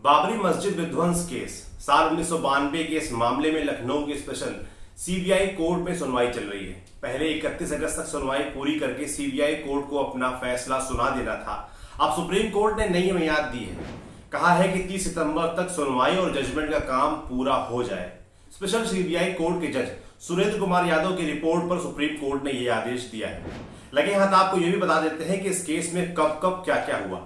बाबरी मस्जिद विध्वंस केस साल 1992 के इस मामले में लखनऊ की स्पेशल सीबीआई कोर्ट में सुनवाई चल रही है। पहले 31 अगस्त तक सुनवाई पूरी करके सीबीआई कोर्ट को अपना फैसला सुना देना था। अब सुप्रीम कोर्ट ने नई मियाद दी है। कहा है कि 30 सितंबर तक सुनवाई और जजमेंट का काम पूरा हो जाए। स्पेशल सीबीआई कोर्ट के जज सुरेंद्र कुमार यादव की रिपोर्ट पर सुप्रीम कोर्ट ने यह आदेश दिया है। लगे हाथ आपको यह भी बता देते हैं कि इस केस में कब कब क्या क्या हुआ।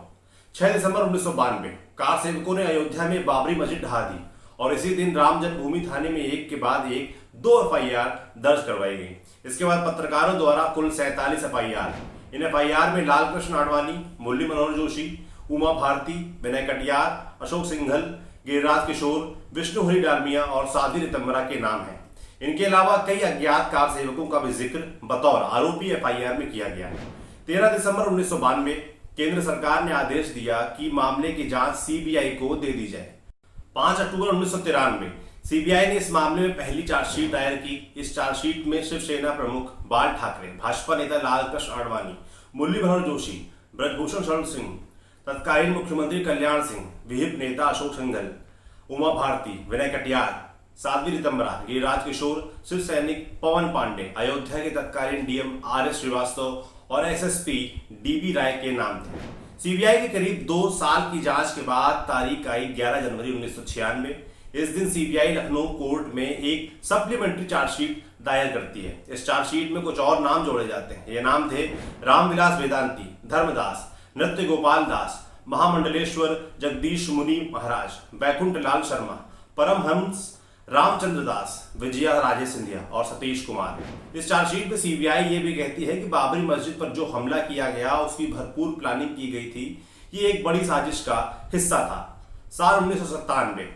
6 दिसंबर 1992 कार सेवकों ने अयोध्या में बाबरी मस्जिद ढहा दी और इसी दिन राम जन्मभूमि थाने में एक के बाद एक 2 एफआईआर दर्ज करवाई गई। इसके बाद पत्रकारों द्वारा कुल 47 एफआईआर। इन एफआईआर में लालकृष्ण आडवाणी, मुरली मनोहर जोशी, उमा भारती, विनय कटियार, अशोक सिंघल, गिरिराज किशोर, विष्णु हरि डालमिया और साध्वी रितंबरा के नाम हैं। इनके अलावा कई अज्ञात कार सेवकों का भी जिक्र बतौर आरोपी एफआईआर में किया गया है। 13 दिसंबर 1992 केंद्र सरकार ने आदेश दिया कि मामले की जांच सीबीआई को दे दी जाए। 5 अक्टूबर 1993 सीबीआई ने इस मामले में पहली चार्जशीट दायर की। इस चार्जशीट में शिवसेना प्रमुख बाल ठाकरे, भाजपा नेता लालकृष्ण आडवाणी, मुरली मनोहर जोशी, ब्रजभूषण शरण सिंह, तत्कालीन मुख्यमंत्री कल्याण सिंह, विहिप नेता अशोक सिंघल, उमा भारती, विनय कटियार, साध्वी रितंबरा, गिरिराज किशोर, शिव सैनिक पवन पांडे, अयोध्या के तत्कालीन डीएम आरएस श्रीवास्तव और एसएसपी डीबी राय के नाम थे। सीबीआई के करीब 2 साल की जांच के बाद तारीख आई 11 जनवरी 1996। इस दिन सीबीआई लखनऊ कोर्ट में एक सप्लीमेंट्री चार्जशीट दायर करती है। इस चार्जशीट में कुछ और नाम जोड़े जाते हैं। ये नाम थे रामविलास वेदांती, धर्मदास, नृत्य गोपाल दास, महामंडलेश्वर जगदीश मुनि महाराज, बैकुंठ लाल शर्मा, परमहंस रामचंद्र दास, विजया राजे सिंधिया और सतीश कुमार। इस चार्जशीट में सीबीआई ये भी कहती है कि बाबरी मस्जिद पर जो हमला किया गया उसकी भरपूर प्लानिंग की गई थी। ये एक बड़ी साजिश का हिस्सा था। साल 1997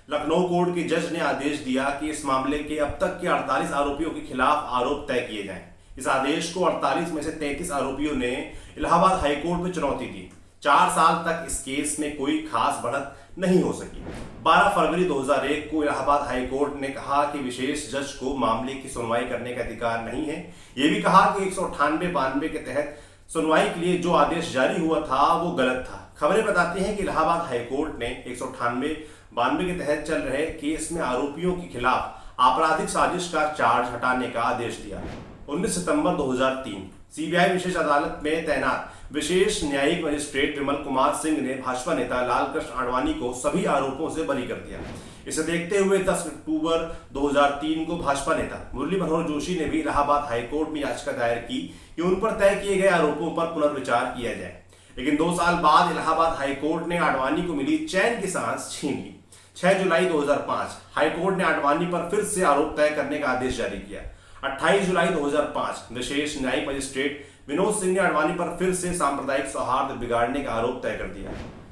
लखनऊ कोर्ट के जज ने आदेश दिया कि इस मामले के अब तक के 48 आरोपियों के खिलाफ आरोप तय किए जाएं। इस आदेश को 48 में से 33 आरोपियों ने इलाहाबाद हाईकोर्ट में चुनौती दी। 4 साल तक इस केस में कोई खास बढ़त नहीं हो सकी। 12 फरवरी 2001 को इलाहाबाद हाईकोर्ट ने कहा कि विशेष जज को मामले की सुनवाई करने का अधिकार नहीं है। यह भी कहा कि 198-92 के तहत सुनवाई के लिए जो आदेश जारी हुआ था वो गलत था। खबरें बताती हैं कि इलाहाबाद हाईकोर्ट ने 198-92 के तहत चल रहे केस में आरोपियों के खिलाफ आपराधिक साजिश का चार्ज हटाने का आदेश दिया। 19 सितंबर 2003 सीबीआई विशेष अदालत में तैनात विशेष न्यायिक मजिस्ट्रेट विमल कुमार सिंह ने भाजपा नेता लालकृष्ण आडवाणी को सभी आरोपों से बरी कर दिया। इसे देखते हुए 10 अक्टूबर 2003 को भाजपा नेता मुरली मनोहर जोशी ने भी इलाहाबाद हाईकोर्ट में याचिका दायर की कि उन पर तय किए गए आरोपों पर पुनर्विचार किया जाए। लेकिन 2 साल बाद इलाहाबाद हाईकोर्ट ने आडवाणी को मिली चैन की सांस छीन ली। 6 जुलाई 2005 हाईकोर्ट ने आडवाणी पर फिर से आरोप तय करने का आदेश जारी किया। 28 जुलाई 2005 विशेष न्यायिक मजिस्ट्रेट विनोद सिंह ने आडवाणी पर फिर से सांप्रदायिक सौहार्द बिगाड़ने का आरोप तय कर दिया।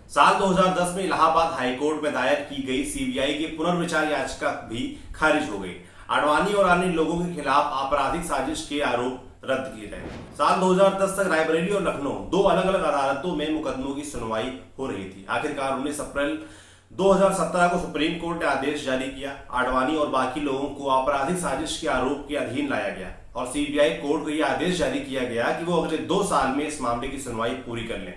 साल 2010 में इलाहाबाद हाईकोर्ट में दायर की गई सीबीआई की पुनर्विचार याचिका भी खारिज हो गई। आडवाणी और अन्य लोगों के खिलाफ आपराधिक साजिश के आरोप रद्द किए गए। साल 2010 तक रायबरेली और लखनऊ 2 अलग अलग अदालतों में मुकदमों की सुनवाई हो रही थी। आखिरकार 19 अप्रैल 2017 को सुप्रीम कोर्ट ने आदेश जारी किया। आडवाणी और बाकी लोगों को आपराधिक साजिश के आरोप के अधीन लाया गया और सीबीआई कोर्ट को यह आदेश जारी किया गया कि वो अगले 2 साल में इस मामले की सुनवाई पूरी कर लें।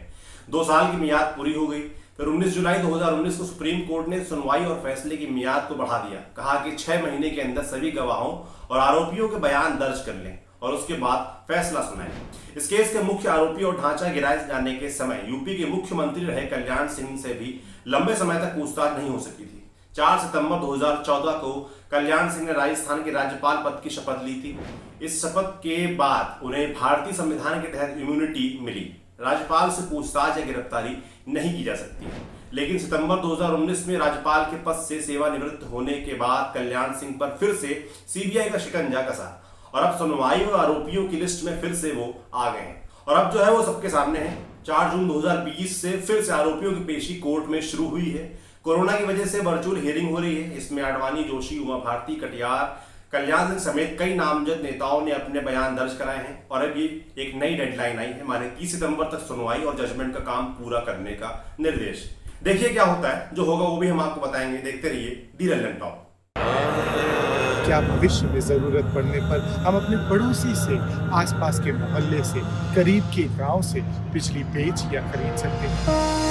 2 साल की मियाद पूरी हो गई। फिर 19 जुलाई 2019 को सुप्रीम कोर्ट ने सुनवाई और फैसले की मियाद को बढ़ा दिया। कहा कि 6 महीने के अंदर सभी गवाहों और आरोपियों के बयान दर्ज कर लें और उसके बाद फैसला सुनाएं। इस केस के मुख्य आरोपी और ढांचा गिराए जाने के समय यूपी के मुख्यमंत्री रहे कल्याण सिंह से भी लंबे समय तक पूछताछ नहीं हो सकी थी। 4 सितंबर 2014 को कल्याण सिंह ने राजस्थान के राज्यपाल पद की शपथ ली थी। इस शपथ के बाद उन्हें भारतीय संविधान के तहत इम्यूनिटी मिली। राज्यपाल से पूछताछ या गिरफ्तारी नहीं की जा सकती। लेकिन सितंबर 2019 में राज्यपाल के पद से सेवानिवृत्त होने के बाद कल्याण सिंह पर फिर से सीबीआई का शिकंजा कसा और अब सुनवाई और आरोपियों की लिस्ट में फिर से वो आ गए हैं और अब जो है वो सबके सामने है। 4 जून 2020 से फिर से आरोपियों की पेशी कोर्ट में शुरू हुई है। कोरोना की वजह से वर्चुअल हियरिंग हो रही है। इसमें आडवाणी, जोशी, उमा भारती, कटियार, कल्याण सिंह समेत कई नामजद नेताओं ने अपने बयान दर्ज कराए हैं और अभी एक नई डेडलाइन आई है। माने 30 सितंबर तक सुनवाई और जजमेंट का काम पूरा करने का निर्देश। देखिए क्या होता है, जो होगा वो भी हम आपको बताएंगे। देखते रहिए दी रेलेवेंट टॉक। क्या भविष्य में जरूरत पड़ने पर हम अपने पड़ोसी से, आसपास के मोहल्ले से, करीब के गांव से बिजली बेच या खरीद सकते हैं।